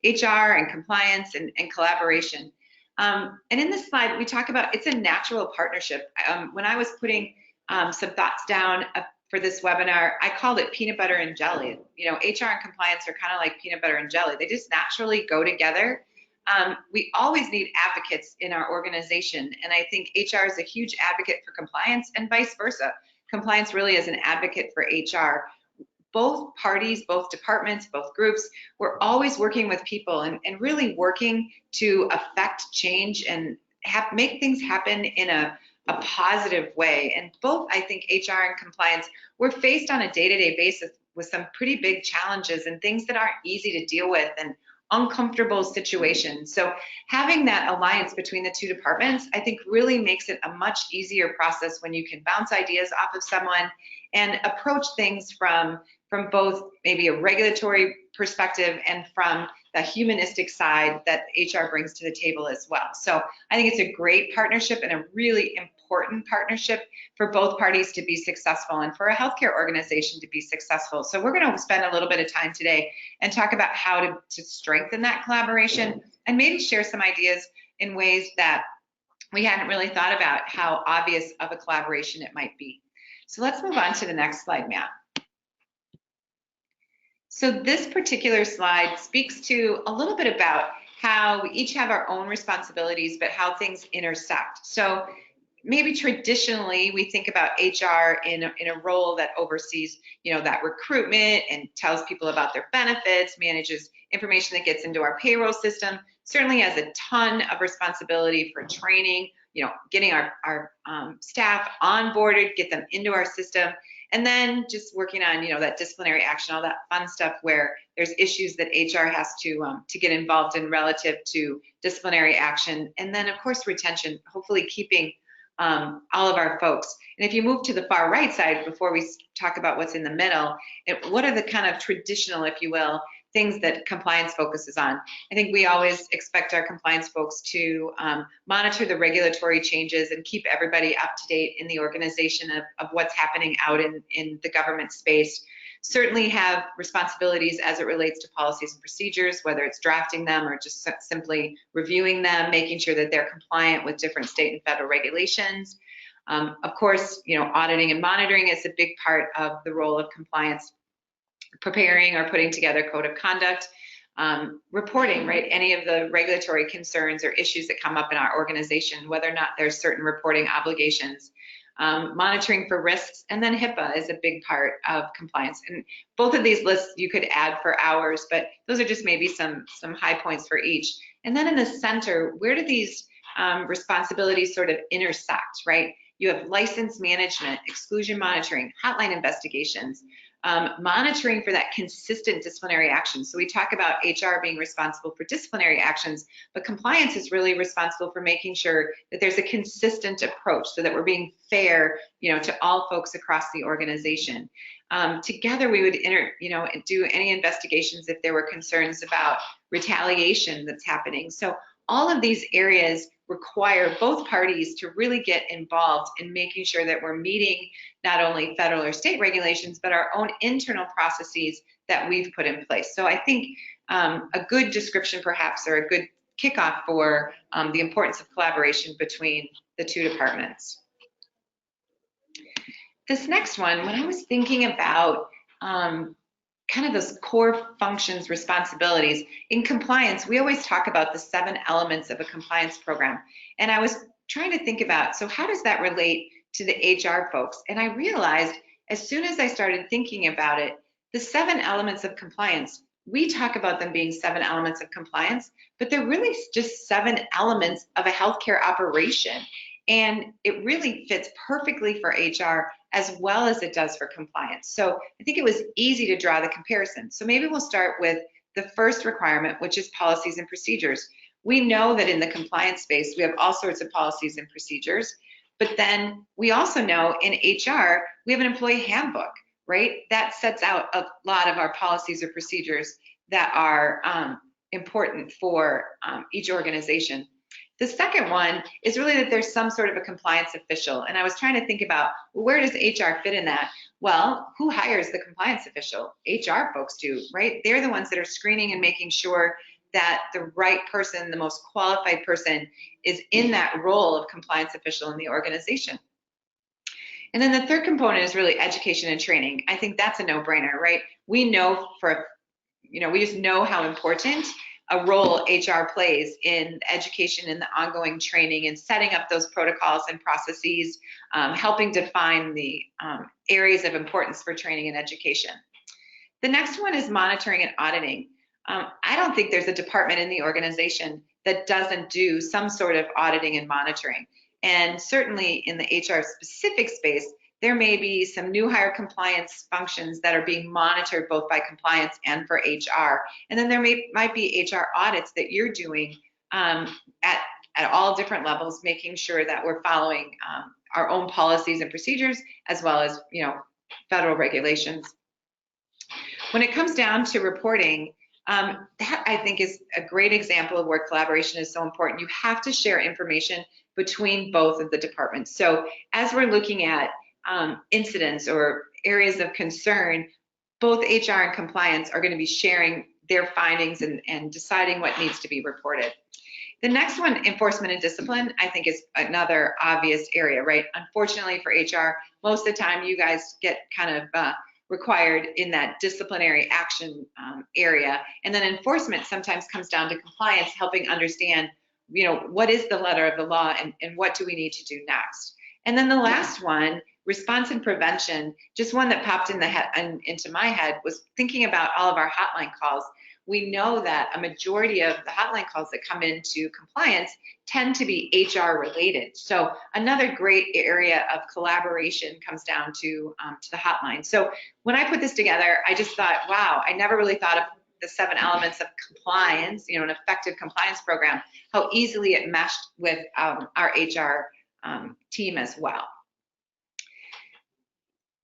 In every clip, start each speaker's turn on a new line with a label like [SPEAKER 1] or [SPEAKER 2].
[SPEAKER 1] HR and compliance and collaboration. And in this slide, we talk about it's a natural partnership. When I was putting some thoughts down for this webinar, I called it peanut butter and jelly. You know, HR and compliance are kind of like peanut butter and jelly. They just naturally go together. We always need advocates in our organization, and I think HR is a huge advocate for compliance and vice versa. Compliance really is an advocate for HR. Both parties, both departments, both groups, we're always working with people and really working to affect change and make things happen in a positive way. And both, I think, HR and compliance, we're faced on a day-to-day basis with some pretty big challenges and things that aren't easy to deal with and uncomfortable situations. So having that alliance between the two departments, I think really makes it a much easier process when you can bounce ideas off of someone and approach things from both maybe a regulatory perspective and from the humanistic side that HR brings to the table as well. So I think it's a great partnership and a really important partnership for both parties to be successful and for a healthcare organization to be successful. So we're going to spend a little bit of time today and talk about how to strengthen that collaboration and maybe share some ideas in ways that we hadn't really thought about how obvious of a collaboration it might be. So let's move on to the next slide, Matt. So this particular slide speaks to a little bit about how we each have our own responsibilities, but how things intersect. So maybe traditionally we think about HR in a role that oversees, you know, that recruitment and tells people about their benefits, manages information that gets into our payroll system, certainly has a ton of responsibility for training, you know, getting our staff onboarded, get them into our system, and then just working on, you know, that disciplinary action, all that fun stuff where there's issues that HR has to get involved in relative to disciplinary action. And then, of course, retention, hopefully keeping all of our folks. And if you move to the far right side, before we talk about what's in the middle, what are the kind of traditional, if you will, things that compliance focuses on? I think we always expect our compliance folks to monitor the regulatory changes and keep everybody up to date in the organization of what's happening out in the government space. Certainly have responsibilities as it relates to policies and procedures, whether it's drafting them or just simply reviewing them, making sure that they're compliant with different state and federal regulations. Of course, you know, auditing and monitoring is a big part of the role of compliance, preparing or putting together code of conduct, reporting, right, any of the regulatory concerns or issues that come up in our organization, whether or not there's certain reporting obligations. Monitoring for risks, and then HIPAA is a big part of compliance. And both of these lists you could add for hours, but those are just maybe some high points for each. And then in the center, where do these responsibilities sort of intersect, right? You have license management, exclusion monitoring, hotline investigations, monitoring for that consistent disciplinary action. So we talk about HR being responsible for disciplinary actions, but compliance is really responsible for making sure that there's a consistent approach so that we're being fair, you know, to all folks across the organization. Together we would do any investigations if there were concerns about retaliation that's happening. So all of these areas require both parties to really get involved in making sure that we're meeting not only federal or state regulations, but our own internal processes that we've put in place. So I think a good description perhaps, or a good kickoff for the importance of collaboration between the two departments. This next one, when I was thinking about kind of those core functions, responsibilities. In compliance, we always talk about the 7 elements of a compliance program. And I was trying to think about, so how does that relate to the HR folks? And I realized as soon as I started thinking about it, the 7 elements of compliance, we talk about them being 7 elements of compliance, but they're really just 7 elements of a healthcare operation. And it really fits perfectly for HR as well as it does for compliance. So I think it was easy to draw the comparison. So maybe we'll start with the first requirement, which is policies and procedures. We know that in the compliance space, we have all sorts of policies and procedures, but then we also know in HR, we have an employee handbook, right? That sets out a lot of our policies or procedures that are important for each organization. The second one is really that there's some sort of a compliance official. And I was trying to think about, well, where does HR fit in that? Well, who hires the compliance official? HR folks do, right? They're the ones that are screening and making sure that the right person, the most qualified person, is in that role of compliance official in the organization. And then the third component is really education and training. I think that's a no-brainer, right? We know we just know how important a role HR plays in education and the ongoing training and setting up those protocols and processes, helping define the areas of importance for training and education. The next one is monitoring and auditing. I don't think there's a department in the organization that doesn't do some sort of auditing and monitoring. And certainly in the HR specific space, there may be some new hire compliance functions that are being monitored both by compliance and for HR. And then there might be HR audits that you're doing at all different levels, making sure that we're following our own policies and procedures, as well as federal regulations. When it comes down to reporting, that I think is a great example of where collaboration is so important. You have to share information between both of the departments. So as we're looking at incidents or areas of concern, both HR and compliance are going to be sharing their findings and deciding what needs to be reported. The next one, enforcement and discipline, I think is another obvious area, right? Unfortunately for HR, most of the time you guys get kind of required in that disciplinary action area. And then enforcement sometimes comes down to compliance, helping understand, what is the letter of the law and what do we need to do next? And then the last one, response and prevention, just one that popped into my head was thinking about all of our hotline calls. We know that a majority of the hotline calls that come into compliance tend to be HR related. So another great area of collaboration comes down to the hotline. So when I put this together, I just thought, wow, I never really thought of the 7 elements of compliance, an effective compliance program, how easily it meshed with our HR team as well.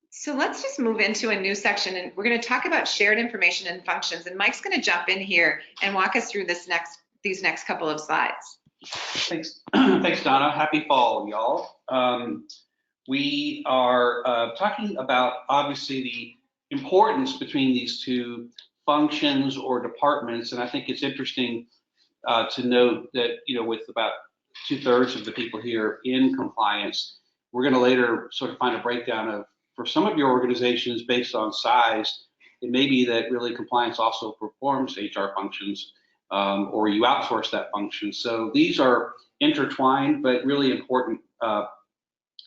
[SPEAKER 1] So let's just move into a new section, and we're going to talk about shared information and functions. And Mike's going to jump in here and walk us through these next couple of slides.
[SPEAKER 2] Thanks, thanks, Donna. Happy fall, y'all. We are talking about obviously the importance between these two functions or departments, and I think it's interesting to note that with about 2/3 of the people here in compliance, we're going to later sort of find a breakdown of, for some of your organizations based on size, it may be that really compliance also performs HR functions or you outsource that function. So these are intertwined but really important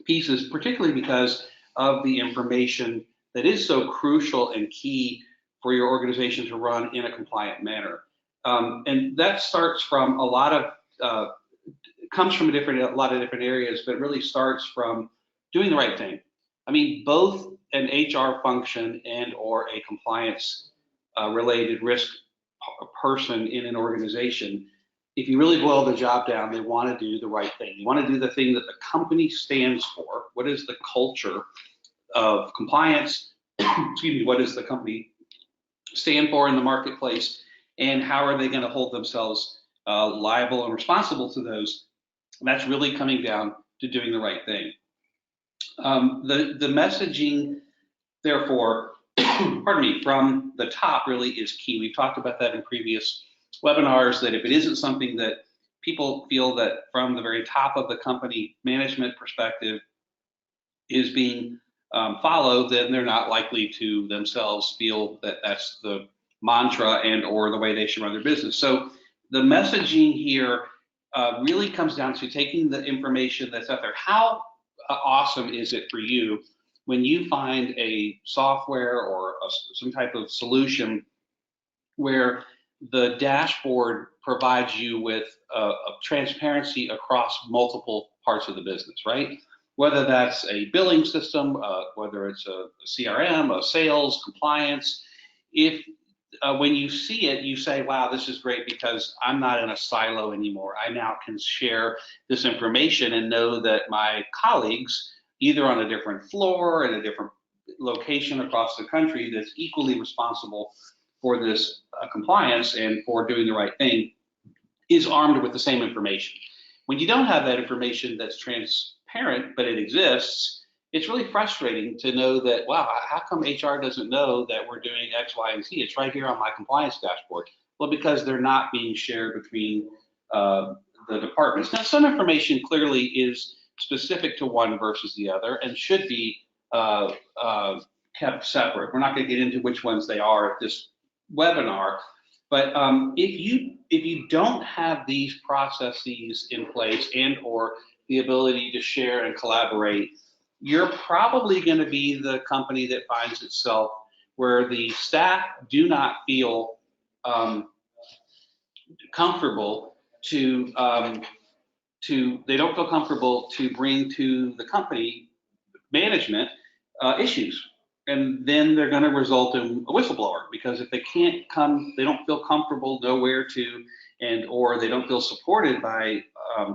[SPEAKER 2] pieces, particularly because of the information that is so crucial and key for your organization to run in a compliant manner. And that starts from comes from a lot of different areas, but it really starts from doing the right thing. I mean, both an HR function and or a compliance related risk person in an organization, if you really boil the job down, they want to do the right thing. You want to do the thing that the company stands for. What is the culture of compliance? Excuse me, what does the company stand for in the marketplace? And how are they going to hold themselves liable and responsible to those? And that's really coming down to doing the right thing. The messaging, therefore, pardon me, from the top really is key. We've talked about that in previous webinars, that if it isn't something that people feel that from the very top of the company management perspective is being followed, then they're not likely to themselves feel that that's the mantra and or the way they should run their business. So the messaging here really comes down to taking the information that's out there. How awesome is it for you when you find a software or some type of solution where the dashboard provides you with a transparency across multiple parts of the business, right? Whether that's a billing system, whether it's a CRM, a sales, compliance. If when you see it, you say, wow, this is great because I'm not in a silo anymore. I now can share this information and know that my colleagues, either on a different floor in a different location across the country, that's equally responsible for this compliance and for doing the right thing, is armed with the same information. When you don't have that information that's transparent, but it exists, it's really frustrating to know that, wow, how come HR doesn't know that we're doing X, Y, and Z? It's right here on my compliance dashboard. Well, because they're not being shared between the departments. Now, some information clearly is specific to one versus the other and should be kept separate. We're not going to get into which ones they are at this webinar, but if you don't have these processes in place and or the ability to share and collaborate, you're probably going to be the company that finds itself where the staff do not feel comfortable they don't feel comfortable to bring to the company management issues. And then they're going to result in a whistleblower, because if they can't come, they don't feel comfortable, know where to, and or they don't feel supported by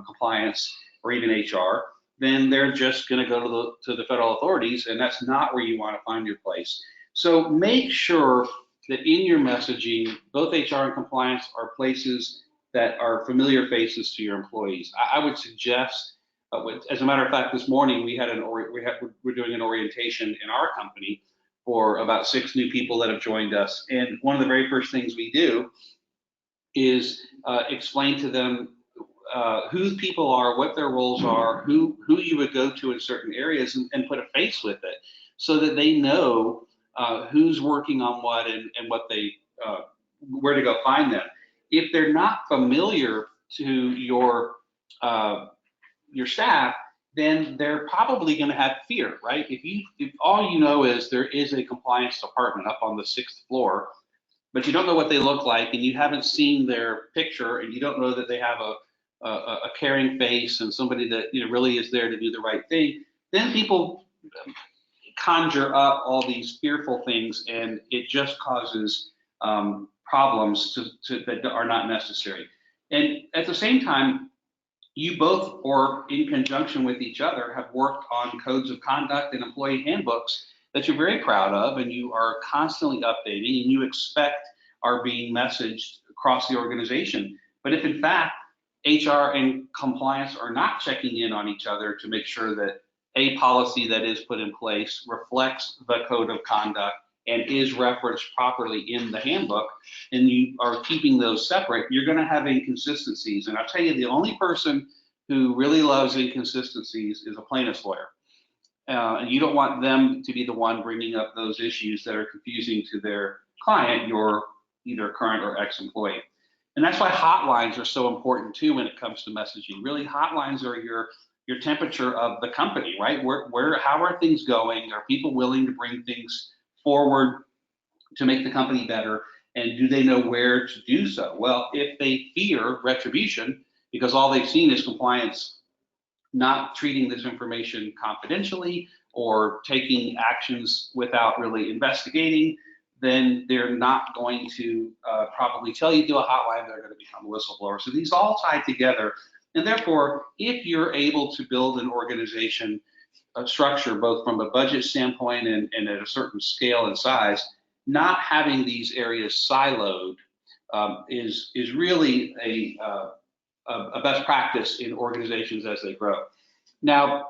[SPEAKER 2] compliance or even HR, then they're just going to go to the federal authorities, and that's not where you want to find your place. So make sure that in your messaging, both HR and compliance are places that are familiar faces to your employees. I would suggest, as a matter of fact, this morning we're doing an orientation in our company for about 6 new people that have joined us, and one of the very first things we do is explain to them who people are, what their roles are, who you would go to in certain areas, and put a face with it, so that they know who's working on what and what they where to go find them. If they're not familiar to your staff, then they're probably going to have fear, right? If all you know is there is a compliance department up on the 6th floor, but you don't know what they look like, and you haven't seen their picture, and you don't know that they have a caring face and somebody that really is there to do the right thing, then people conjure up all these fearful things, and it just causes problems that are not necessary. And at the same time, you both, or in conjunction with each other, have worked on codes of conduct and employee handbooks that you're very proud of, and you are constantly updating, and you expect are being messaged across the organization. But if in fact HR and compliance are not checking in on each other to make sure that a policy that is put in place reflects the code of conduct and is referenced properly in the handbook, and you are keeping those separate, you're going to have inconsistencies. And I'll tell you, the only person who really loves inconsistencies is a plaintiff's lawyer. And you don't want them to be the one bringing up those issues that are confusing to their client, your either current or ex-employee. And that's why hotlines are so important too when it comes to messaging. Really, hotlines are your temperature of the company, right? How are things going? Are people willing to bring things forward to make the company better? And do they know where to do so? Well, if they fear retribution because all they've seen is compliance not treating this information confidentially or taking actions without really investigating, then they're not going to probably tell you to do a hotline. They're going to become a whistleblower. So these all tie together. And therefore, if you're able to build an organization structure, both from a budget standpoint and at a certain scale and size, not having these areas siloed is really a best practice in organizations as they grow. Now,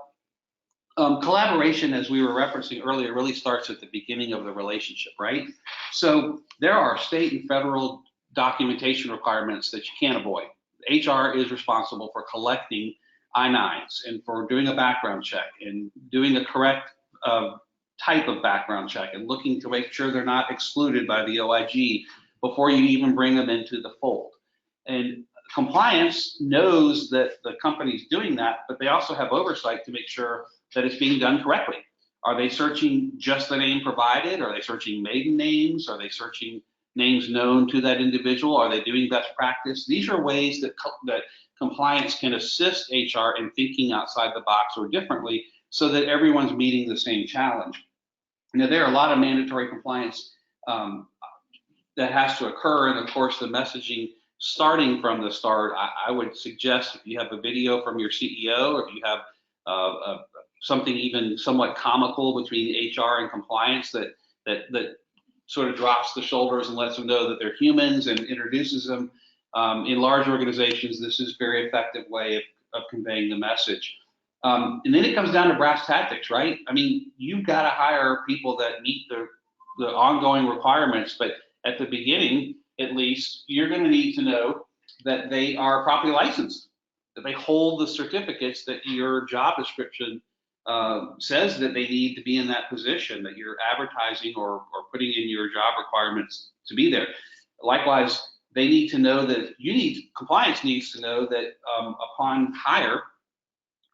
[SPEAKER 2] collaboration, as we were referencing earlier, really starts at the beginning of the relationship, right? So there are state and federal documentation requirements that you can't avoid. HR is responsible for collecting I-9s and for doing a background check and doing a correct type of background check and looking to make sure they're not excluded by the OIG before you even bring them into the fold. And compliance knows that the company's doing that, but they also have oversight to make sure that it's being done correctly. Are they searching just the name provided? Are they searching maiden names? Are they searching names known to that individual? Are they doing best practice? These are ways that compliance can assist HR in thinking outside the box or differently so that everyone's meeting the same challenge. Now, there are a lot of mandatory compliance that has to occur, and of course the messaging starting from the start, I would suggest if you have a video from your CEO, or if you have something even somewhat comical between HR and compliance that sort of drops the shoulders and lets them know that they're humans and introduces them. In large organizations, this is a very effective way of conveying the message. And then it comes down to brass tactics, right? I mean, you've got to hire people that meet the ongoing requirements, but at the beginning, at least, you're going to need to know that they are properly licensed, that they hold the certificates that your job description says that they need to be in that position, that you're advertising or putting in your job requirements to be there. Likewise, they need to know that compliance needs to know that upon hire,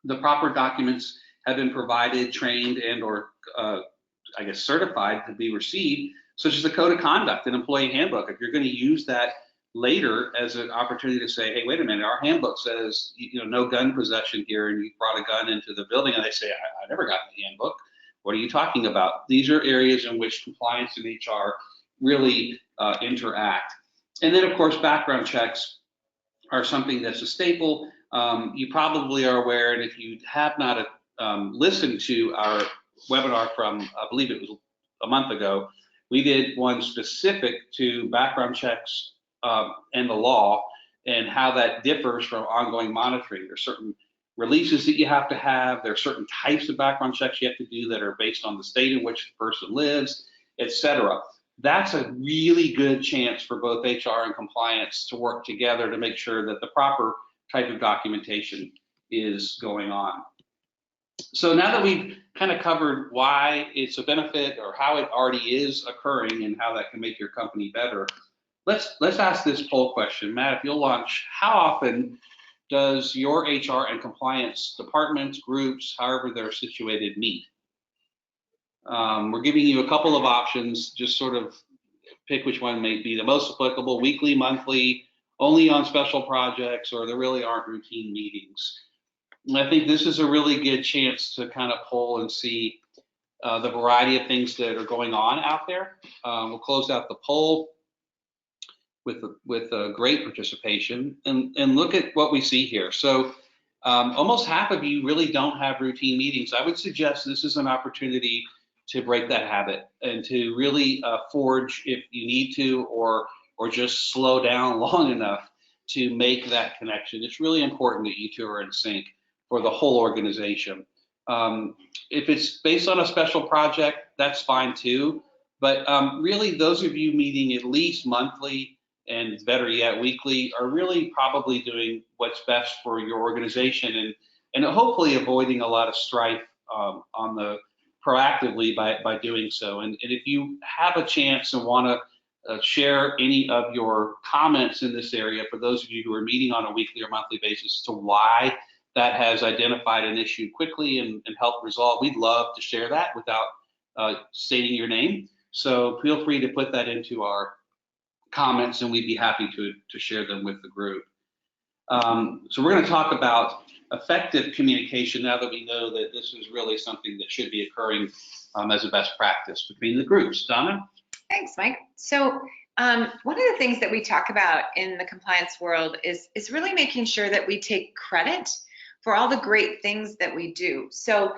[SPEAKER 2] the proper documents have been provided, trained, and or I guess certified to be received, such as the code of conduct and employee handbook. If you're going to use that later as an opportunity to say, hey, wait a minute, our handbook says no gun possession here, and you brought a gun into the building, and they say, I never got the handbook. What are you talking about? These are areas in which compliance and HR really interact. And then, of course, background checks are something that's a staple. You probably are aware, and if you have not listened to our webinar from, I believe it was a month ago, we did one specific to background checks and the law and how that differs from ongoing monitoring. There's certain releases that you have to have. There are certain types of background checks you have to do that are based on the state in which the person lives, etc. That's a really good chance for both HR and compliance to work together to make sure that the proper type of documentation is going on. So now that we've kind of covered why it's a benefit or how it already is occurring and how that can make your company better, let's ask this poll question. Matt, if you'll launch, how often does your HR and compliance departments, groups, however they're situated, meet? We're giving you a couple of options, just sort of pick which one may be the most applicable: weekly, monthly, only on special projects, or there really aren't routine meetings. And I think this is a really good chance to kind of poll and see the variety of things that are going on out there. We'll close out the poll with a great participation and look at what we see here. So almost half of you really don't have routine meetings. I would suggest this is an opportunity to break that habit and to really forge, if you need to, or just slow down long enough to make that connection. It's really important that you two are in sync for the whole organization. If it's based on a special project, that's fine too. But really, those of you meeting at least monthly and better yet weekly are really probably doing what's best for your organization and hopefully avoiding a lot of strife proactively by doing so. And if you have a chance and want to share any of your comments in this area, for those of you who are meeting on a weekly or monthly basis, to why that has identified an issue quickly and helped resolve, we'd love to share that without stating your name. So feel free to put that into our comments, and we'd be happy to share them with the group. So we're going to talk about effective communication now that we know that this is really something that should be occurring as a best practice between the groups. Donna?
[SPEAKER 1] Thanks, Mike. So one of the things that we talk about in the compliance world is really making sure that we take credit for all the great things that we do. So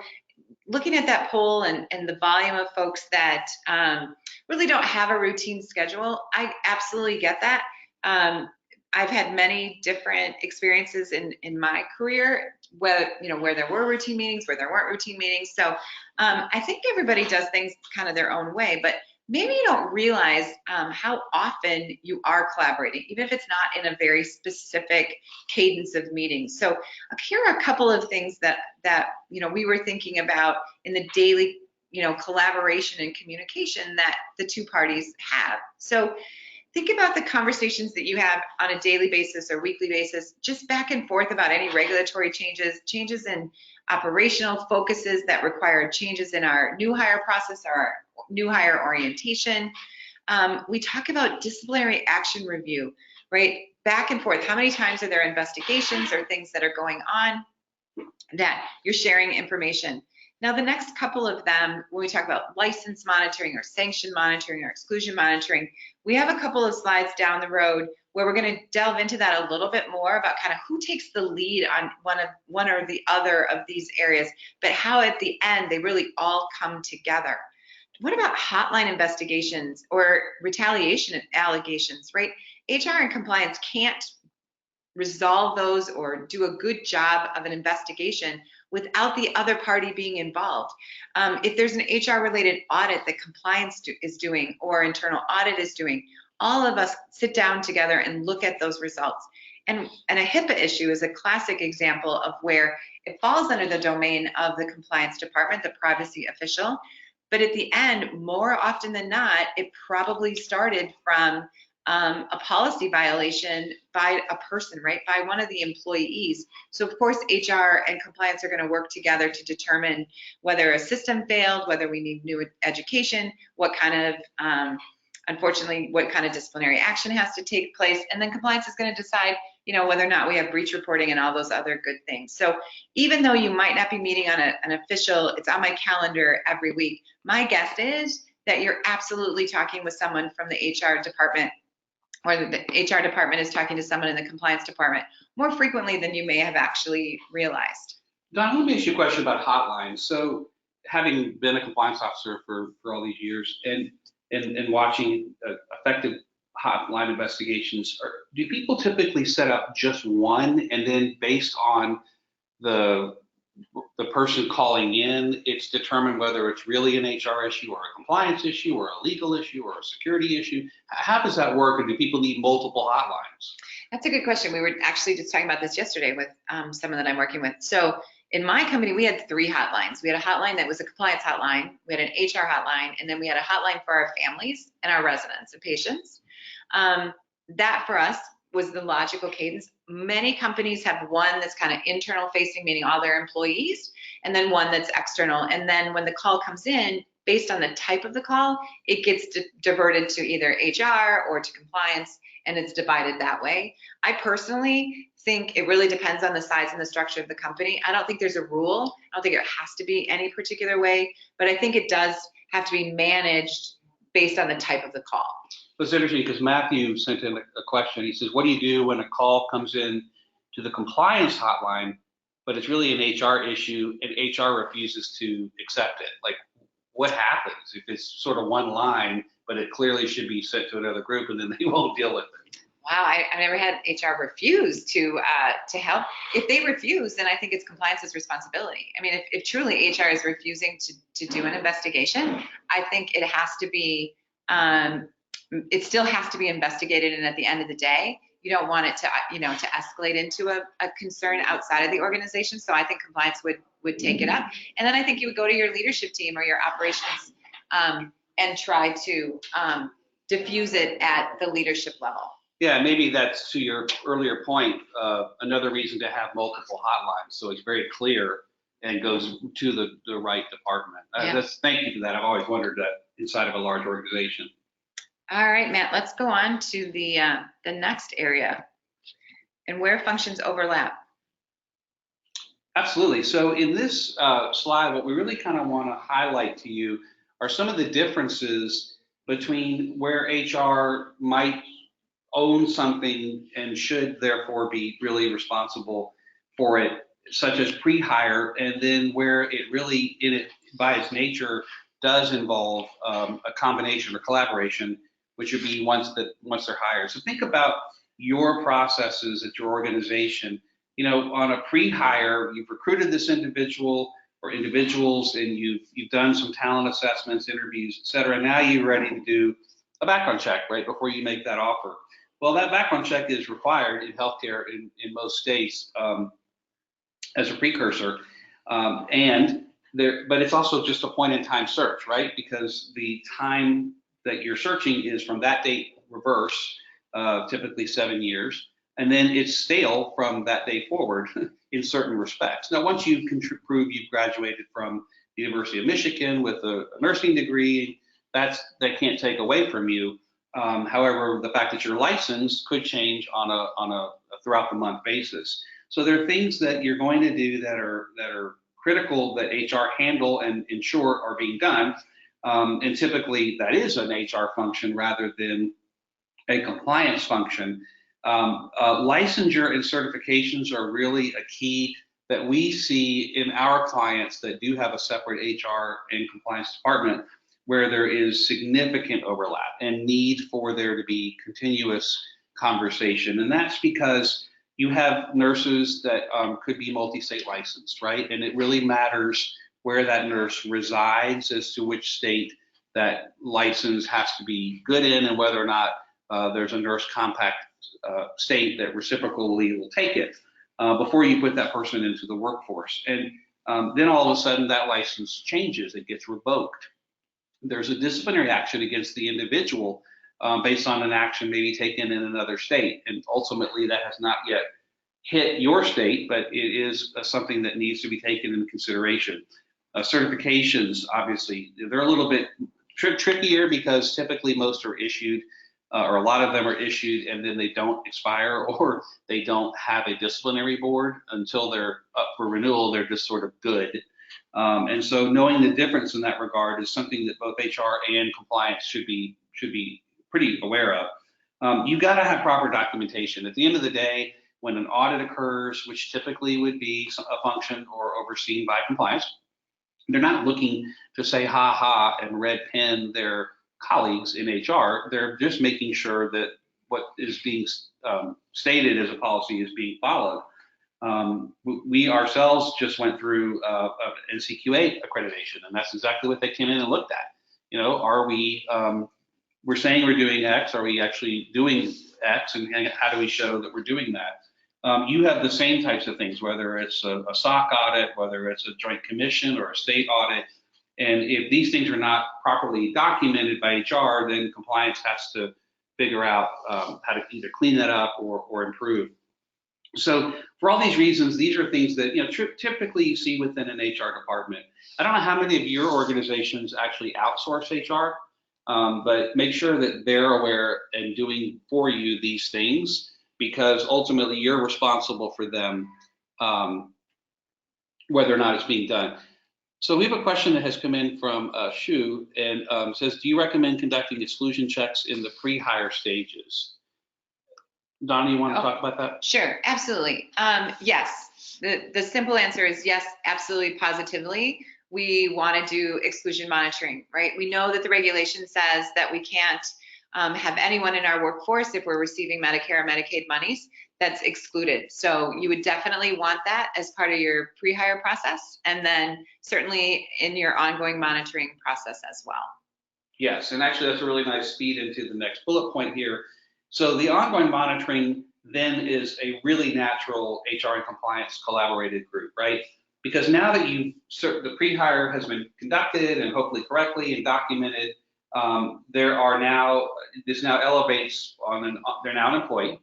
[SPEAKER 1] looking at that poll and the volume of folks that really don't have a routine schedule, I absolutely get that. I've had many different experiences in my career where there were routine meetings, where there weren't routine meetings. So I think everybody does things kind of their own way, but maybe you don't realize how often you are collaborating, even if it's not in a very specific cadence of meetings. So here are a couple of things that we were thinking about in the daily collaboration and communication that the two parties have. So think about the conversations that you have on a daily basis or weekly basis, just back and forth about any regulatory changes in operational focuses that require changes in our new hire process or our new hire orientation. We talk about disciplinary action review, right? Back and forth. How many times are there investigations or things that are going on that you're sharing information? Now, the next couple of them, when we talk about license monitoring or sanction monitoring or exclusion monitoring, we have a couple of slides down the road where we're going to delve into that a little bit more about kind of who takes the lead on one or the other of these areas, but how at the end they really all come together. What about hotline investigations or retaliation allegations, right? HR and compliance can't resolve those or do a good job of an investigation without the other party being involved. If there's an HR related audit that compliance is doing or internal audit is doing, all of us sit down together and look at those results. And a HIPAA issue is a classic example of where it falls under the domain of the compliance department, the privacy official. But at the end, more often than not, it probably started from a policy violation by a person, right? By one of the employees. So of course, HR and compliance are going to work together to determine whether a system failed, whether we need new education, what kind of, unfortunately, what kind of disciplinary action has to take place. And then compliance is going to decide, whether or not we have breach reporting and all those other good things. So even though you might not be meeting on an official, it's on my calendar every week, my guess is that you're absolutely talking with someone from the HR department, or the HR department is talking to someone in the compliance department more frequently than you may have actually realized.
[SPEAKER 2] Don, let me ask you a question about hotlines. So having been a compliance officer for all these years and watching effective hotline investigations, do people typically set up just one, and then based on the person calling in, it's determined whether it's really an HR issue or a compliance issue or a legal issue or a security issue? How does that work, and do people need multiple hotlines?
[SPEAKER 1] That's a good question. We were actually just talking about this yesterday with someone that I'm working with. So in my company, we had 3 hotlines. We had a hotline that was a compliance hotline, we had an HR hotline, and then we had a hotline for our families and our residents and patients. That for us was the logical cadence. Many companies have one that's kind of internal facing, meaning all their employees, and then one that's external. And then when the call comes in, based on the type of the call, it gets diverted to either HR or to compliance, and it's divided that way. I personally think it really depends on the size and the structure of the company. I don't think there's a rule. I don't think it has to be any particular way, but I think it does have to be managed based on the type of the call.
[SPEAKER 2] It's interesting because Matthew sent in a question. He says, what do you do when a call comes in to the compliance hotline, but it's really an HR issue and HR refuses to accept it? Like, what happens if it's sort of one line, but it clearly should be sent to another group and then they won't deal with it?
[SPEAKER 1] Wow, I never had HR refuse to help. If they refuse, then I think it's compliance's responsibility. I mean, if truly HR is refusing to do an investigation, I think it has to be, it still has to be investigated. And at the end of the day, you don't want it to, to escalate into a concern outside of the organization. So I think compliance would take it up. And then I think you would go to your leadership team or your operations and try to diffuse it at the leadership level.
[SPEAKER 2] Yeah, maybe that's to your earlier point, another reason to have multiple hotlines, so it's very clear and goes to the right department.
[SPEAKER 1] Yeah.
[SPEAKER 2] Thank you for that. I've always wondered that inside of a large organization.
[SPEAKER 1] All right, Matt, let's go on to the next area and where functions overlap.
[SPEAKER 2] Absolutely. So in this slide, what we really kind of want to highlight to you are some of the differences between where HR might own something and should therefore be really responsible for it, such as pre-hire, and then where it really, by its nature, does involve a combination or collaboration, which would be once they're hired. So think about your processes at your organization. On a pre-hire, you've recruited this individual or individuals, and you've done some talent assessments, interviews, et cetera. Now you're ready to do a background check right before you make that offer. Well, that background check is required in healthcare in most states as a precursor, but it's also just a point in time search, right? Because the time that you're searching is from that date reverse, typically 7 years, and then it's stale from that day forward in certain respects. Now, once you can prove you've graduated from the University of Michigan with a nursing degree, that can't take away from you. However, the fact that you're licensed could change on a throughout the month basis. So there are things that you're going to do that are critical that HR handle and ensure are being done. And typically that is an HR function rather than a compliance function. Licensure and certifications are really a key that we see in our clients that do have a separate HR and compliance department, where there is significant overlap and need for there to be continuous conversation. And that's because You have nurses that could be multi-state licensed, right? And it really matters where that nurse resides as to which state that license has to be good in, and whether or not there's a nurse compact state that reciprocally will take it before you put that person into the workforce. And then all of a sudden that license changes, it gets revoked. There's a disciplinary action against the individual based on an action maybe taken in another state. And ultimately that has not yet hit your state, but it is something that needs to be taken into consideration. Certifications, obviously, they're a little bit trickier because typically most are issued or a lot of them are issued and then they don't expire, or they don't have a disciplinary board until they're up for renewal. They're just sort of good. And so knowing the difference in that regard is something that both HR and compliance should be pretty aware of. You've got to have proper documentation. At the end of the day, when an audit occurs, which typically would be a function or overseen by compliance, they're not looking to say ha ha and red pen their colleagues in HR. They're just making sure that what is being stated as a policy is being followed. We ourselves just went through NCQA accreditation, and that's exactly what they came in and looked at. You know, are we, we're saying we're doing X, are we actually doing X, and how do we show that we're doing that? You have the same types of things, whether it's a SOC audit, whether it's a joint commission or a state audit. And if these things are not properly documented by HR, then compliance has to figure out how to either clean that up or improve. So for all these reasons, these are things that typically you see within an HR department. I don't know how many of your organizations actually outsource HR, but make sure that they're aware and doing for you these things, because ultimately you're responsible for them, whether or not it's being done. So we have a question that has come in from Shu, and says, do you recommend conducting exclusion checks in the pre-hire stages? Donna, you want to talk about that?
[SPEAKER 1] Sure, absolutely. Yes, the simple answer is yes, absolutely, positively. We want to do exclusion monitoring, right? We know that the regulation says that we can't have anyone in our workforce, if we're receiving Medicare or Medicaid monies, that's excluded. So you would definitely want that as part of your pre-hire process, and then certainly in your ongoing monitoring process as well.
[SPEAKER 2] Yes, and actually that's a really nice feed into the next bullet point here. So the ongoing monitoring then is a really natural HR and compliance collaborated group, right? Because now that the pre-hire has been conducted and hopefully correctly and documented, this now elevates they're now an employee,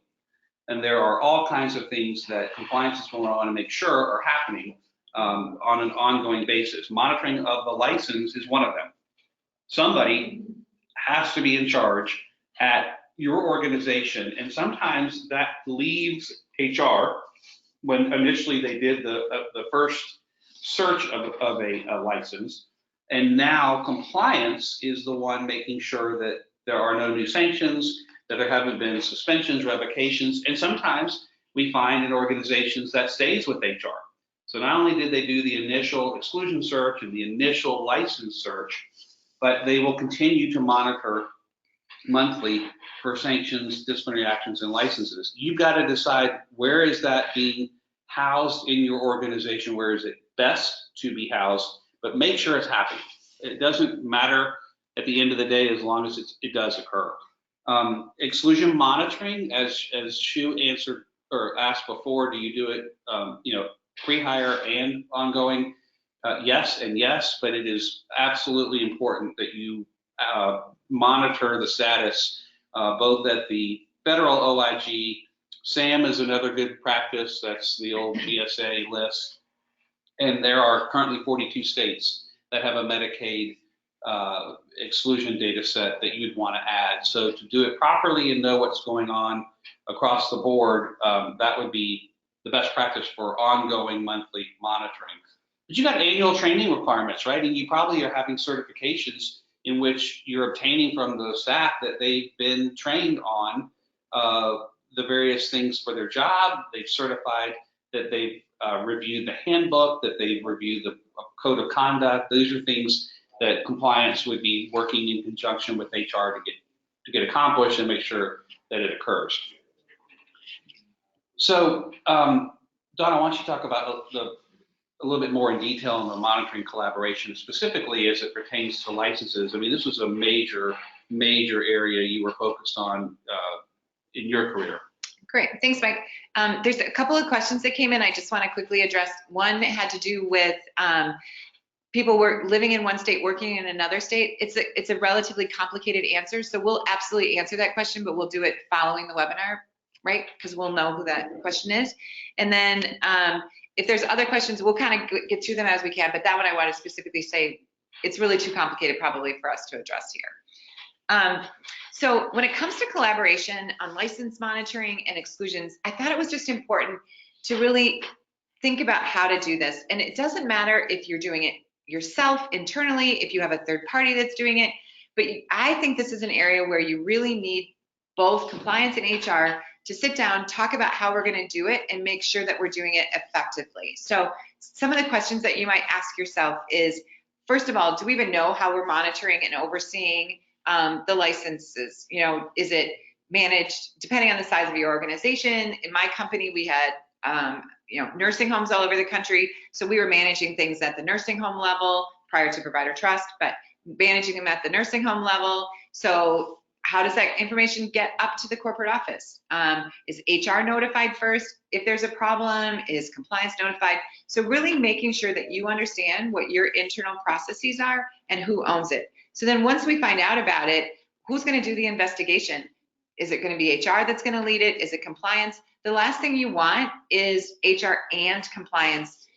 [SPEAKER 2] and there are all kinds of things that compliance is going to want to make sure are happening on an ongoing basis. Monitoring of the license is one of them. Somebody has to be in charge at your organization, and sometimes that leaves HR when initially they did the first search of a license, and now compliance is the one making sure that there are no new sanctions, that there haven't been suspensions, revocations, and sometimes we find in organizations that stays with HR. So not only did they do the initial exclusion search and the initial license search, but they will continue to monitor monthly for sanctions, disciplinary actions, and licenses. You've got to decide, where is that being housed in your organization? Where is it best to be housed? But make sure it's happening. It doesn't matter at the end of the day as long as it does occur. Exclusion monitoring, as Shu answered or asked before, do you do it pre-hire and ongoing? Yes and yes, but it is absolutely important that you monitor the status both at the federal OIG. SAM is another good practice. That's the old GSA list. And there are currently 42 states that have a Medicaid exclusion data set that you'd want to add. So to do it properly and know what's going on across the board, that would be the best practice for ongoing monthly monitoring. But you got annual training requirements, right? And you probably are having certifications in which you're obtaining from the staff that they've been trained on the various things for their job. They've certified that they've reviewed the handbook, that they've reviewed the code of conduct. Those are things that compliance would be working in conjunction with HR to get accomplished and make sure that it occurs. So, Donna, why don't you talk about a little bit more in detail on the monitoring collaboration, specifically as it pertains to licenses? I mean, this was a major area you were focused on in your career.
[SPEAKER 1] Great, thanks, Mike. There's a couple of questions that came in I just want to quickly address. One had to do with people were living in one state, working in another state. It's a relatively complicated answer, so we'll absolutely answer that question, but we'll do it following the webinar, right? Because we'll know who that question is. And then if there's other questions, we'll kind of get through them as we can, but that one I want to specifically say, it's really too complicated probably for us to address here. So when it comes to collaboration on license monitoring and exclusions, I thought it was just important to really think about how to do this. And it doesn't matter if you're doing it yourself internally, if you have a third party that's doing it, but I think this is an area where you really need both compliance and HR to sit down, talk about how we're going to do it, and make sure that we're doing it effectively. So some of the questions that you might ask yourself is, first of all, do we even know how we're monitoring and overseeing the licenses? You know, is it managed depending on the size of your organization? In my company, we had you know, nursing homes all over the country, so we were managing things at the nursing home level prior to provider trust, but managing them at the nursing home level. So how does that information get up to the corporate office? Is HR notified first if there's a problem? Is compliance notified? So really making sure that you understand what your internal processes are and who owns it. So then once we find out about it, who's going to do the investigation? Is it going to be HR that's going to lead it? Is it compliance? The last thing you want is HR and compliance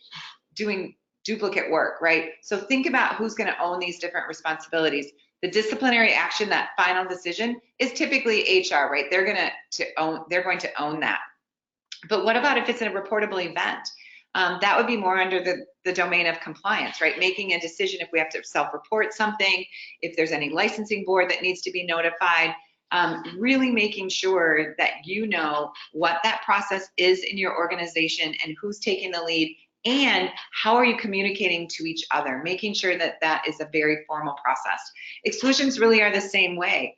[SPEAKER 1] doing duplicate work, right? So think about who's going to own these different responsibilities. The disciplinary action, that final decision, is typically HR, right? They're going to own that. But what about if it's a reportable event? That would be more under the domain of compliance, right? Making a decision if we have to self-report something, if there's any licensing board that needs to be notified, really making sure that you know what that process is in your organization and who's taking the lead, and how are you communicating to each other, making sure that that is a very formal process. Exclusions really are the same way.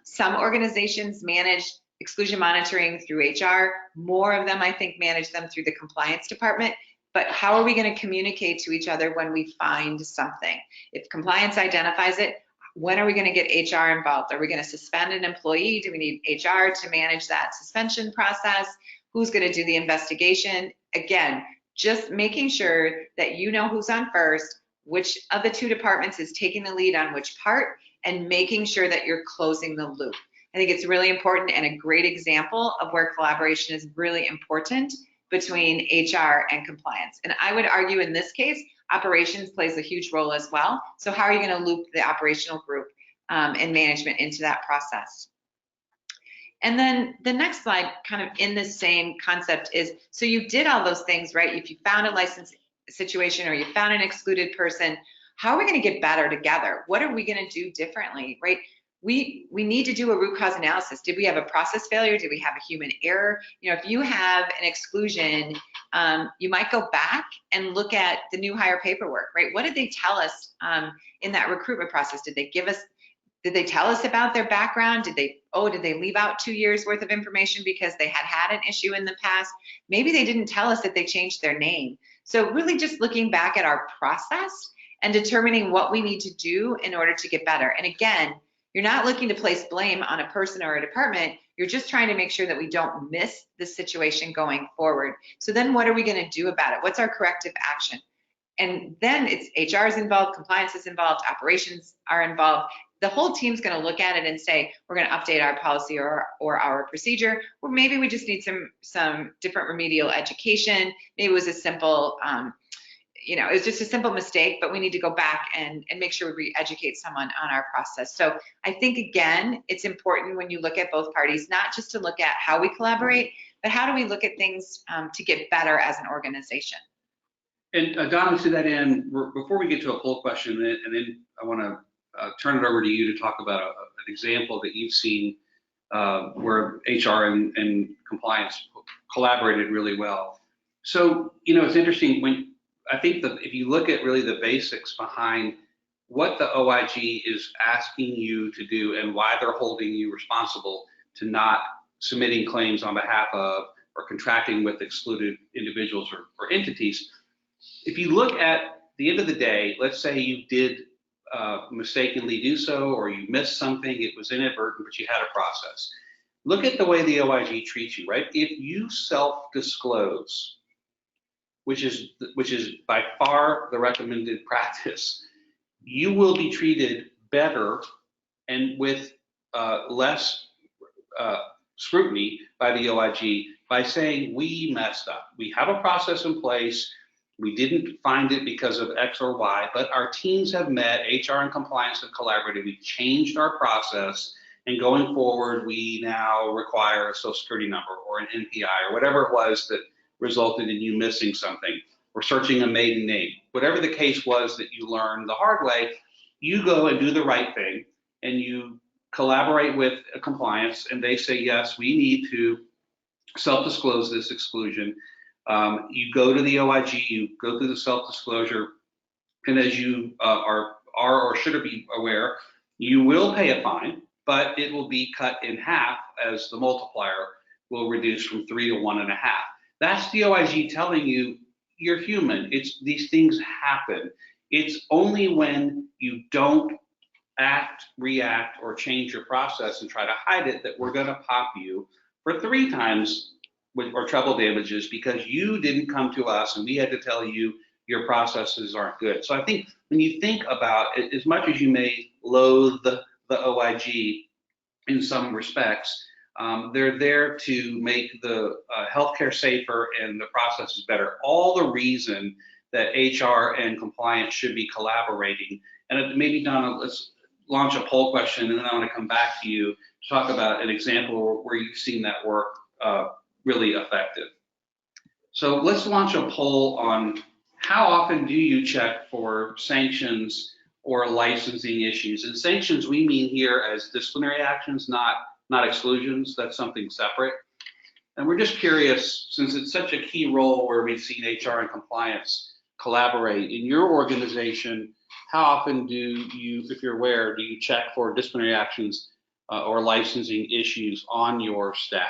[SPEAKER 1] Some organizations manage exclusion monitoring through HR. More of them, I think, manage them through the compliance department. But how are we going to communicate to each other when we find something? If compliance identifies it, when are we going to get HR involved? Are we going to suspend an employee? Do we need HR to manage that suspension process? Who's going to do the investigation? Again, just making sure that you know who's on first, which of the two departments is taking the lead on which part, and making sure that you're closing the loop. I think it's really important and a great example of where collaboration is really important between HR and compliance. And I would argue in this case, operations plays a huge role as well. So how are you going to loop the operational group and management into that process? And then the next slide, kind of in the same concept, is, so you did all those things, right? If you found a license situation or you found an excluded person, how are we going to get better together? What are we going to do differently, right? We need to do a root cause analysis. Did we have a process failure? Did we have a human error? You know, if you have an exclusion, you might go back and look at the new hire paperwork, right? What did they tell us in that recruitment process? Did they tell us about their background? Did they leave out 2 years worth of information because they had an issue in the past? Maybe they didn't tell us that they changed their name. So really just looking back at our process and determining what we need to do in order to get better. And again, you're not looking to place blame on a person or a department. You're just trying to make sure that we don't miss this situation going forward. So then what are we going to do about it? What's our corrective action? And then it's HR is involved, compliance is involved, operations are involved. The whole team's going to look at it and say, we're going to update our policy or our procedure, or maybe we just need some different remedial education. Maybe it was a simple, you know, it was just a simple mistake, but we need to go back and make sure we re-educate someone on our process. So I think, again, it's important when you look at both parties, not just to look at how we collaborate, but how do we look at things to get better as an organization.
[SPEAKER 2] And Donna, to that end, before we get to a poll question, and then I want to turn it over to you to talk about an example that you've seen where HR and compliance collaborated really well. So, you know, it's interesting when I think that if you look at really the basics behind what the OIG is asking you to do and why they're holding you responsible to not submitting claims on behalf of or contracting with excluded individuals or entities. If you look at the end of the day, let's say you did mistakenly do so, or you missed something, it was inadvertent, but you had a process. Look at the way the OIG treats you, right? If you self-disclose, which is by far the recommended practice, you will be treated better and with less scrutiny by the OIG by saying, we messed up. We have a process in place. We didn't find it because of X or Y, but our teams have met, HR and compliance have collaborated. We changed our process, and going forward, we now require a social security number or an NPI or whatever it was that resulted in you missing something, or searching a maiden name. Whatever the case was that you learned the hard way, you go and do the right thing, and you collaborate with a compliance, and they say, yes, we need to self-disclose this exclusion. You go to the OIG, you go through the self-disclosure, and as you are or should be aware, you will pay a fine, but it will be cut in half as the multiplier will reduce from 3 to 1.5. That's the OIG telling you you're human. These things happen. It's only when you don't act, react, or change your process and try to hide it that we're going to pop you for 3 times or treble damages because you didn't come to us and we had to tell you your processes aren't good. So I think when you think about it, as much as you may loathe the OIG in some respects, they're there to make the healthcare safer and the processes better. All the reason that HR and compliance should be collaborating. And maybe, Donna, let's launch a poll question, and then I want to come back to you to talk about an example where you've seen that work really effective. So let's launch a poll on how often do you check for sanctions or licensing issues? And sanctions we mean here as disciplinary actions, not exclusions. That's something separate. And we're just curious, since it's such a key role where we've seen HR and compliance collaborate in your organization, how often do you, if you're aware, do you check for disciplinary actions or licensing issues on your staff?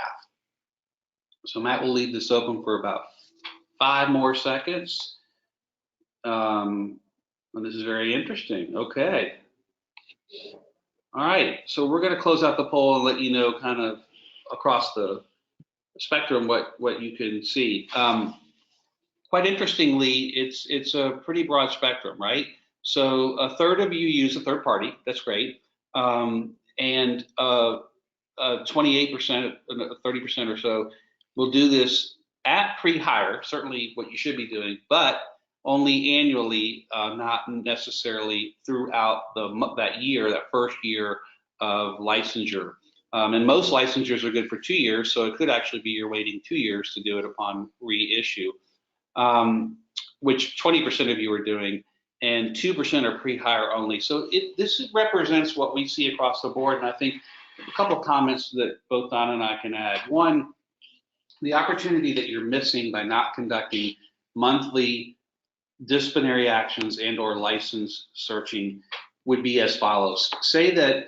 [SPEAKER 2] So Matt will leave this open for about 5 more seconds. And this is very interesting. Okay. All right, so we're going to close out the poll and let you know kind of across the spectrum what you can see. Quite interestingly, it's a pretty broad spectrum, right? So a third of you use a third party. That's great. And 28%, 30% or so will do this at pre-hire, certainly what you should be doing, but only annually, not necessarily throughout that first year of licensure. And most licensures are good for 2 years, so it could actually be you're waiting 2 years to do it upon reissue, which 20% of you are doing, and 2% are pre-hire only. So this represents what we see across the board, and I think a couple of comments that both Donna and I can add. One, the opportunity that you're missing by not conducting monthly disciplinary actions and or license searching would be as follows. Say that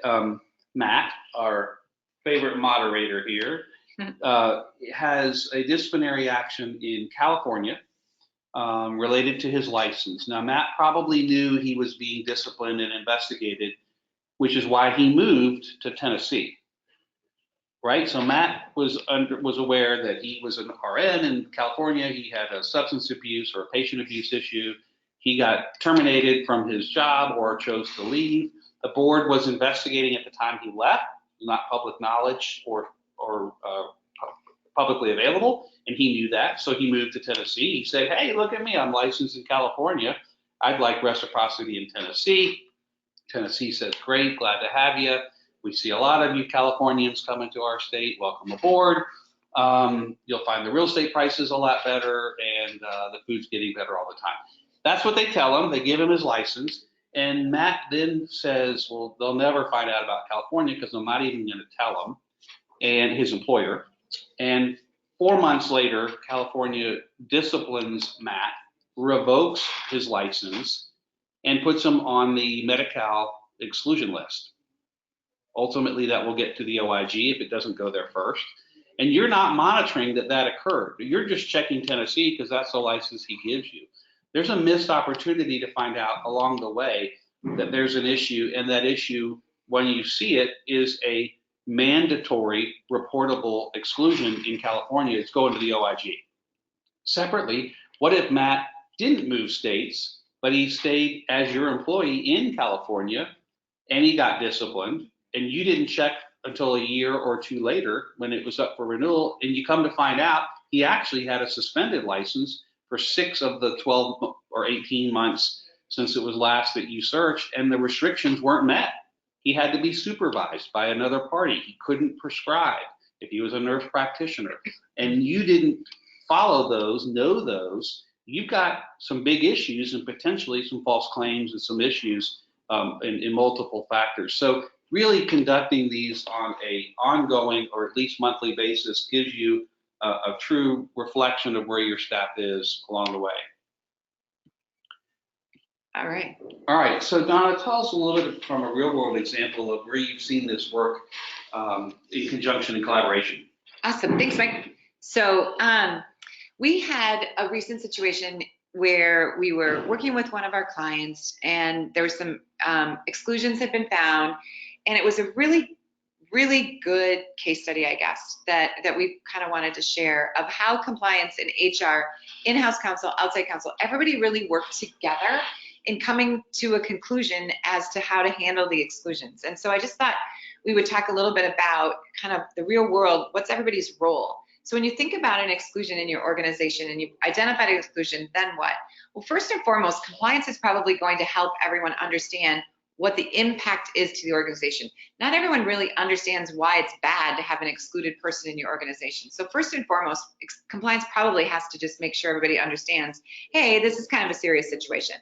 [SPEAKER 2] Matt, our favorite moderator here, has a disciplinary action in California related to his license. Now, Matt probably knew he was being disciplined and investigated, which is why he moved to Tennessee. Right, so Matt was aware that he was an RN in California. He had a substance abuse or a patient abuse issue. He got terminated from his job or chose to leave. The board was investigating at the time he left, not public knowledge or publicly available, and he knew that. So he moved to Tennessee. He said, "Hey, look at me. I'm licensed in California. I'd like reciprocity in Tennessee." Tennessee says, "Great, glad to have you. We see a lot of you Californians come into our state. Welcome aboard. You'll find the real estate prices a lot better, and the food's getting better all the time." That's what they tell him. They give him his license. And Matt then says, well, they'll never find out about California because I'm not even going to tell him, and his employer. And 4 months later, California disciplines Matt, revokes his license, and puts him on the Medi-Cal exclusion list. Ultimately, that will get to the OIG if it doesn't go there first. And you're not monitoring that that occurred. You're just checking Tennessee because that's the license he gives you. There's a missed opportunity to find out along the way that there's an issue, and that issue, when you see it, is a mandatory reportable exclusion in California. It's going to the OIG. Separately, what if Matt didn't move states, but he stayed as your employee in California and he got disciplined, and you didn't check until a year or two later when it was up for renewal, and you come to find out he actually had a suspended license for 6 of the 12 or 18 months since it was last that you searched, and the restrictions weren't met. He had to be supervised by another party. He couldn't prescribe if he was a nurse practitioner, and you didn't follow those, know those. You've got some big issues and potentially some false claims and some issues in multiple factors. So really conducting these on a ongoing or at least monthly basis gives you a true reflection of where your staff is along the way.
[SPEAKER 1] All right.
[SPEAKER 2] All right. So Donna, tell us a little bit from a real world example of where you've seen this work in conjunction and collaboration.
[SPEAKER 1] Awesome. Thanks, Mike. So we had a recent situation where we were working with one of our clients, and there were some exclusions had been found, and it was a really, really good case study, I guess, that we kind of wanted to share of how compliance and HR, in-house counsel, outside counsel, everybody really worked together in coming to a conclusion as to how to handle the exclusions. And so I just thought we would talk a little bit about kind of the real world, what's everybody's role? So when you think about an exclusion in your organization and you've identified an exclusion, then what? Well, first and foremost, compliance is probably going to help everyone understand what the impact is to the organization. Not everyone really understands why it's bad to have an excluded person in your organization. So first and foremost, compliance probably has to just make sure everybody understands, hey, this is kind of a serious situation.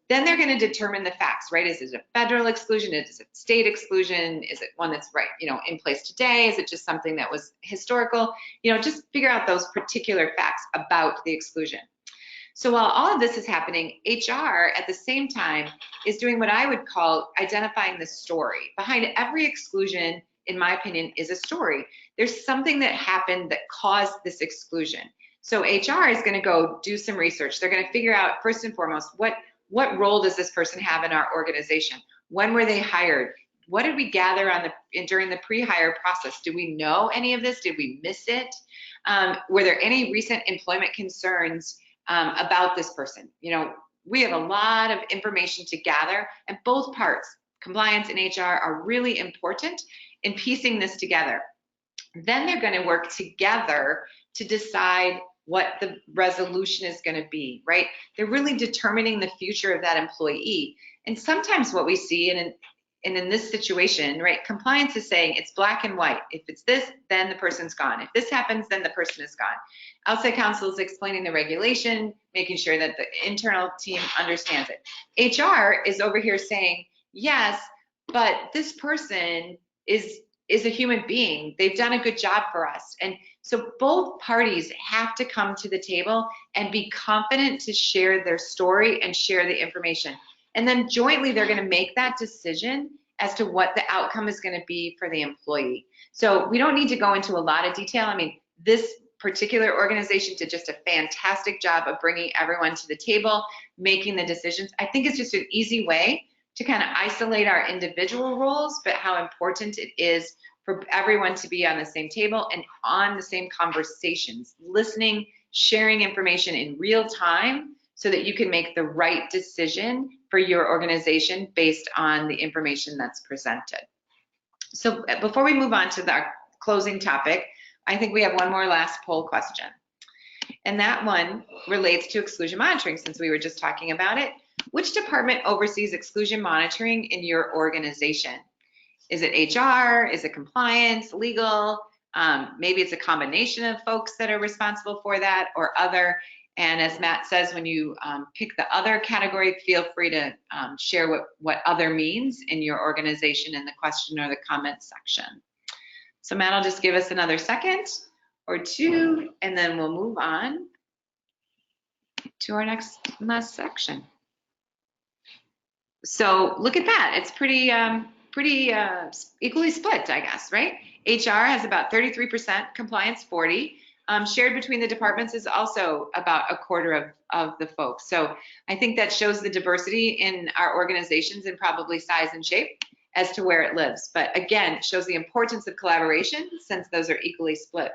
[SPEAKER 1] Then they're going to determine the facts, right? Is it a federal exclusion? Is it state exclusion? Is it one that's right, in place today? Is it just something that was historical? Just figure out those particular facts about the exclusion. So while all of this is happening, HR at the same time is doing what I would call identifying the story. Behind every exclusion, in my opinion, is a story. There's something that happened that caused this exclusion. So HR is going to go do some research. They're going to figure out, first and foremost, what role does this person have in our organization? When were they hired? What did we gather during the pre-hire process? Do we know any of this? Did we miss it? Were there any recent employment concerns about this person? We have a lot of information to gather, and both parts, compliance and HR, are really important in piecing this together. Then they're going to work together to decide what the resolution is going to be, right? They're really determining the future of that employee. And sometimes what we see, and in this situation, right, compliance is saying it's black and white. If it's this, then the person's gone. If this happens, then the person is gone. Outside counsel is explaining the regulation, making sure that the internal team understands it. HR is over here saying, yes, but this person is a human being. They've done a good job for us. And so both parties have to come to the table and be confident to share their story and share the information. And then jointly, they're going to make that decision as to what the outcome is going to be for the employee. So we don't need to go into a lot of detail. I mean, this particular organization did just a fantastic job of bringing everyone to the table, making the decisions. I think it's just an easy way to kind of isolate our individual roles, but how important it is for everyone to be on the same table and on the same conversations, listening, sharing information in real time so that you can make the right decision for your organization based on the information that's presented. So before we move on to our closing topic, I think we have one more last poll question. And that one relates to exclusion monitoring, since we were just talking about it. Which department oversees exclusion monitoring in your organization? Is it HR? Is it compliance, legal? Maybe it's a combination of folks that are responsible for that, or other. And as Matt says, when you pick the other category, feel free to share what other means in your organization in the question or the comment section. So Matt will just give us another second or two, and then we'll move on to our last section. So look at that. It's pretty equally split, I guess, right? HR has about 33%, compliance 40. Shared between the departments is also about a quarter of the folks. So I think that shows the diversity in our organizations and probably size and shape as to where it lives. But again, it shows the importance of collaboration since those are equally split.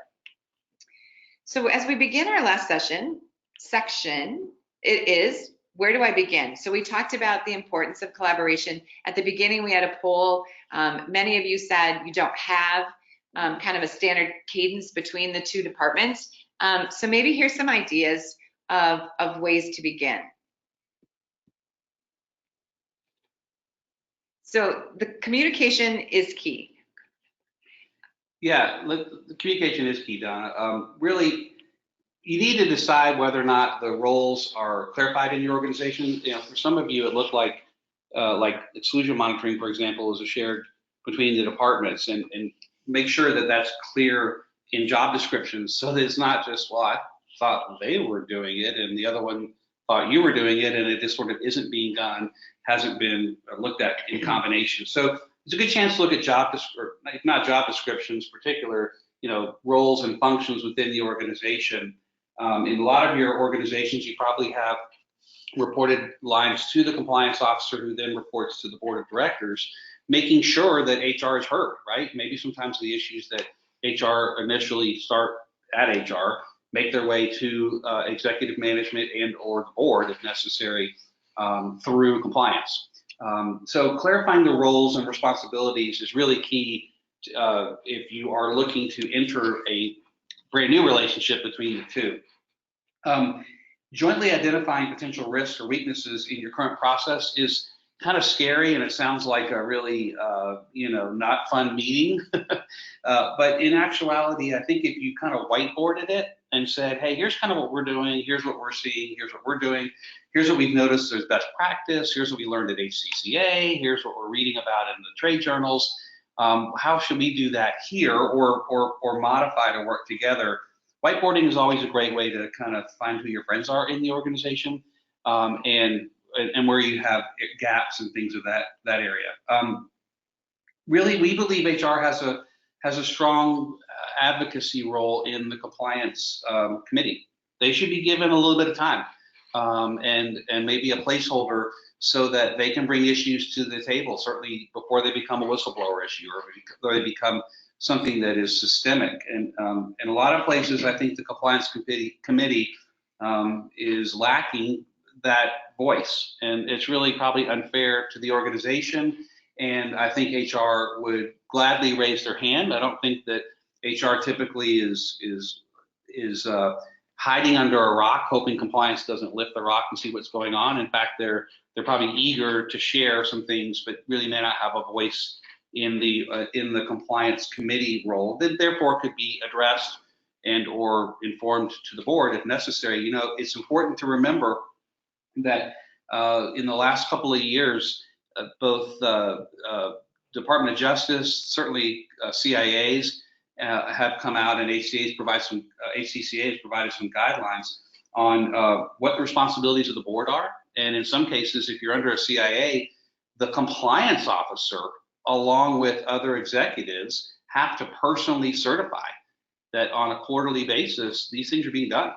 [SPEAKER 1] So as we begin our last section, it is, where do I begin? So we talked about the importance of collaboration. At the beginning, we had a poll. Many of you said you don't have kind of a standard cadence between the two departments. So maybe here's some ideas of ways to begin. So the communication is key.
[SPEAKER 2] Yeah, the communication is key, Donna. Really, you need to decide whether or not the roles are clarified in your organization. You know, for some of you, it looked like exclusion monitoring, for example, is shared between the departments, and make sure that that's clear in job descriptions, so that it's not just, well, I thought they were doing it, and the other one thought you were doing it, and it just sort of isn't being done, hasn't been looked at in combination. So it's a good chance to look at if not job descriptions, particular, you know, roles and functions within the organization. In a lot of your organizations, you probably have reported lines to the compliance officer, who then reports to the board of directors, making sure that HR is heard, right? Maybe sometimes the issues that HR initially start at HR make their way to executive management and or the board if necessary through compliance. So clarifying the roles and responsibilities is really key if you are looking to enter a brand new relationship between the two. Jointly identifying potential risks or weaknesses in your current process is kind of scary, and it sounds like a really, you know, not fun meeting. But in actuality, I think if you kind of whiteboarded it and said, hey, here's kind of what we're doing, here's what we're seeing, here's what we're doing, here's what we've noticed as best practice, here's what we learned at HCCA, here's what we're reading about in the trade journals. How should we do that here, or modify to work together? Whiteboarding is always a great way to kind of find who your friends are in the organization, and where you have gaps and things of that area. Really, we believe HR has a strong advocacy role in the compliance committee. They should be given a little bit of time and maybe a placeholder so that they can bring issues to the table, certainly before they become a whistleblower issue or before they become something that is systemic. And in a lot of places, I think the compliance committee is lacking that voice, and it's really probably unfair to the organization. And I think HR would gladly raise their hand. I don't think that HR typically is hiding under a rock, hoping compliance doesn't lift the rock and see what's going on. In fact, they're probably eager to share some things, but really may not have a voice in the compliance committee role, that therefore could be addressed and or informed to the board if necessary. You know, it's important to remember that in the last couple of years, both Department of Justice, certainly CIAs, have come out, and HCCA has provided some guidelines on what the responsibilities of the board are. And in some cases, if you're under a CIA, the compliance officer, along with other executives, have to personally certify that on a quarterly basis, these things are being done.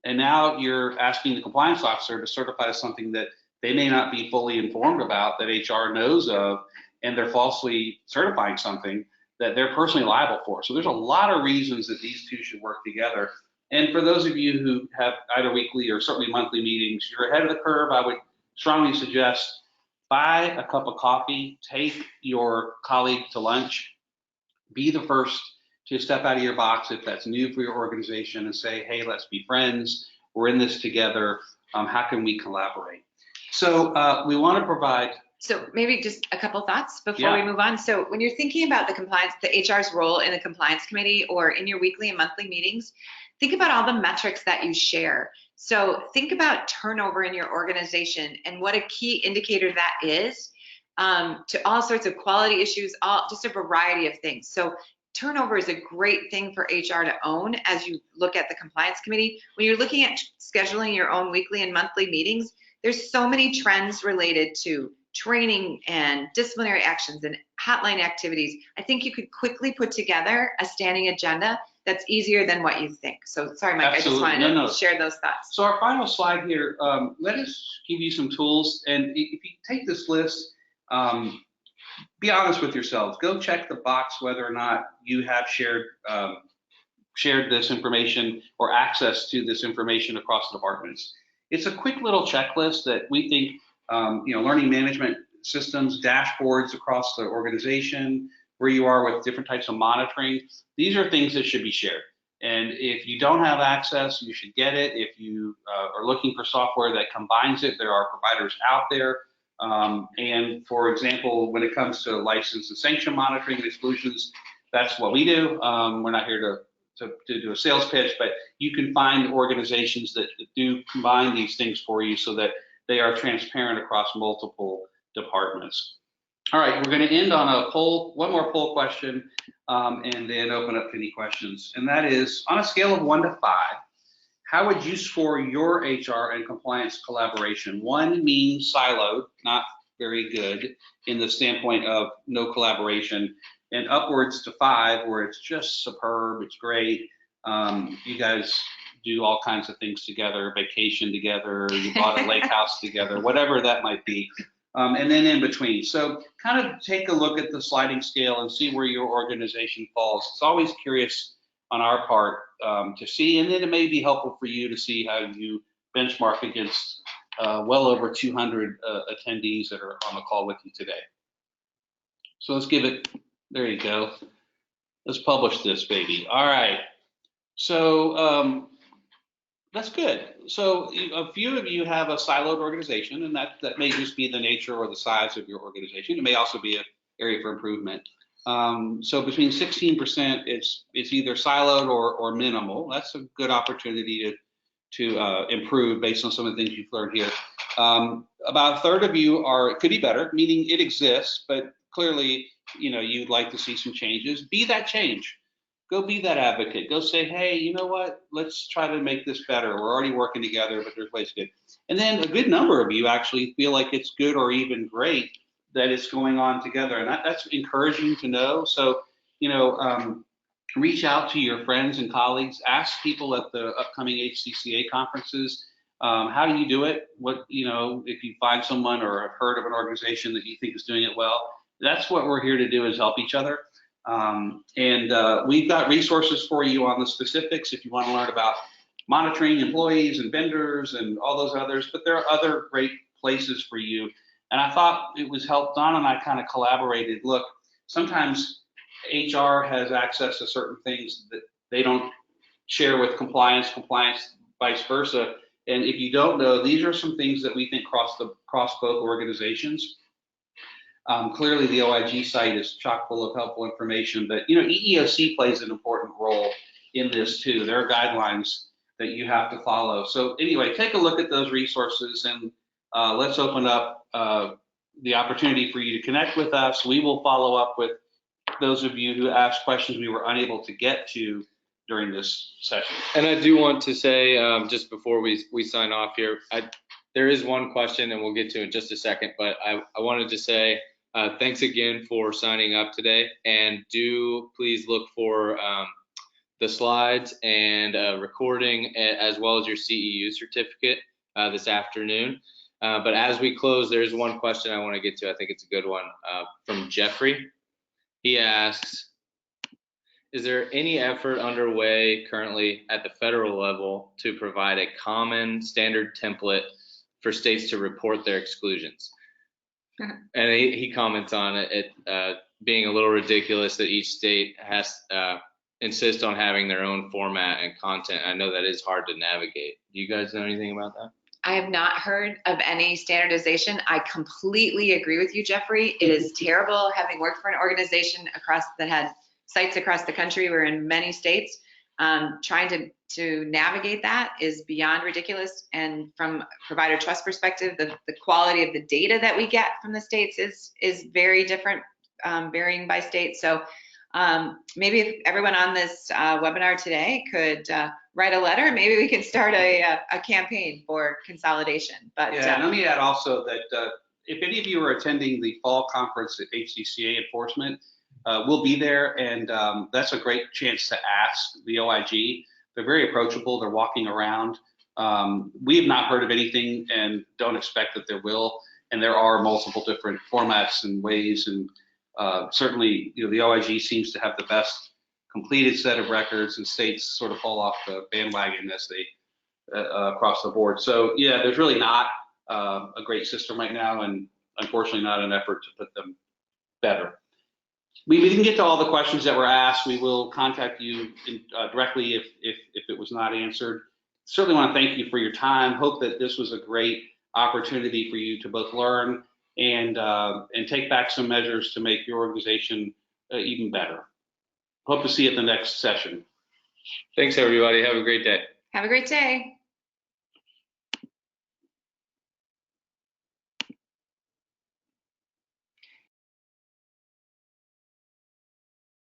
[SPEAKER 2] And now you're asking the compliance officer to certify to something that they may not be fully informed about, that HR knows of, and they're falsely certifying something that they're personally liable for. So there's a lot of reasons that these two should work together. And for those of you who have either weekly or certainly monthly meetings, you're ahead of the curve. I would strongly suggest buy a cup of coffee, take your colleague to lunch, be the first to step out of your box if that's new for your organization and say, hey, let's be friends. We're in this together. How can we collaborate? So we want to provide.
[SPEAKER 1] So maybe just a couple thoughts before we move on. So when you're thinking about the HR's role in the compliance committee or in your weekly and monthly meetings, think about all the metrics that you share. So think about turnover in your organization and what a key indicator that is to all sorts of quality issues, just a variety of things. So turnover is a great thing for HR to own as you look at the compliance committee. When you're looking at scheduling your own weekly and monthly meetings, there's so many trends related to training and disciplinary actions and hotline activities. I think you could quickly put together a standing agenda that's easier than what you think. So sorry, Mike,
[SPEAKER 2] Absolutely.
[SPEAKER 1] I just wanted to share those thoughts.
[SPEAKER 2] So our final slide here, let us give you some tools. And if you take this list, be honest with yourselves. Go check the box whether or not you have shared this information or access to this information across departments. It's a quick little checklist that we think, learning management systems, dashboards across the organization, where you are with different types of monitoring. These are things that should be shared. And if you don't have access, you should get it. If you are looking for software that combines it, there are providers out there. And for example, when it comes to license and sanction monitoring and exclusions, that's what we do. We're not here to do a sales pitch, but you can find organizations that do combine these things for you so that they are transparent across multiple departments. All right, we're going to end on a poll, one more poll question, and then open up to any questions. And that is, on a scale of 1 to 5, how would you score your HR and compliance collaboration? 1 means siloed, not very good in the standpoint of no collaboration, and upwards to 5 where it's just superb, it's great. You guys do all kinds of things together, vacation together, you bought a lake house together, whatever that might be. And then in between. So kind of take a look at the sliding scale and see where your organization falls. It's always curious on our part to see, and then it may be helpful for you to see how you benchmark against well over 200 attendees that are on the call with you today. So let's give it, there you go. Let's publish this baby. All right. So that's good. So a few of you have a siloed organization, and that may just be the nature or the size of your organization. It may also be an area for improvement. So between 16%, it's either siloed or minimal. That's a good opportunity to improve based on some of the things you've learned here. About a third of you it could be better, meaning it exists, but clearly, you'd like to see some changes. Be that change. Go be that advocate. Go say, hey, you know what? Let's try to make this better. We're already working together, but there's ways to do it. And then a good number of you actually feel like it's good or even great that it's going on together. And that's encouraging to know. So, reach out to your friends and colleagues. Ask people at the upcoming HCCA conferences, how do you do it? What, if you find someone or have heard of an organization that you think is doing it well, that's what we're here to do, is help each other. We've got resources for you on the specifics if you want to learn about monitoring employees and vendors and all those others, but there are other great places for you. And I thought it was helpful. Don and I kind of collaborated. Look, sometimes HR has access to certain things that they don't share with compliance vice versa. And if you don't know, these are some things that we think cross both organizations. Clearly, the OIG site is chock full of helpful information, but EEOC plays an important role in this too. There are guidelines that you have to follow. So anyway, take a look at those resources, and let's open up the opportunity for you to connect with us. We will follow up with those of you who asked questions we were unable to get to during this session.
[SPEAKER 3] And I do want to say, just before we sign off here, there is one question, and we'll get to it in just a second, but I wanted to say thanks again for signing up today, and do please look for the slides and recording, as well as your CEU certificate this afternoon. But as we close, there's one question I want to get to. I think it's a good one, from Jeffrey. He asks, is there any effort underway currently at the federal level to provide a common standard template for states to report their exclusions? And he comments on it being a little ridiculous that each state has insist on having their own format and content. I know that is hard to navigate. Do you guys know anything about that?
[SPEAKER 1] I have not heard of any standardization. I completely agree with you, Jeffrey. It is terrible, having worked for an organization that had sites across the country. We're in many states. Trying to navigate that is beyond ridiculous. And from provider trust perspective, the quality of the data that we get from the states is very different, varying by state. So maybe if everyone on this webinar today could write a letter, maybe we can start a campaign for consolidation. But
[SPEAKER 2] yeah, and let me add also that if any of you are attending the fall conference at HCCA Enforcement, we'll be there, and that's a great chance to ask the OIG. They're very approachable. They're walking around. We have not heard of anything and don't expect that there will. And there are multiple different formats and ways, and certainly, the OIG seems to have the best completed set of records, and states sort of fall off the bandwagon as they across the board. So yeah, there's really not a great system right now, and unfortunately not an effort to put them better. We didn't get to all the questions that were asked. We will contact you directly if it was not answered. Certainly want to thank you for your time. Hope that this was a great opportunity for you to both learn and take back some measures to make your organization even better. Hope to see you at the next session.
[SPEAKER 3] Thanks, everybody. Have a great day.
[SPEAKER 1] Have a great day.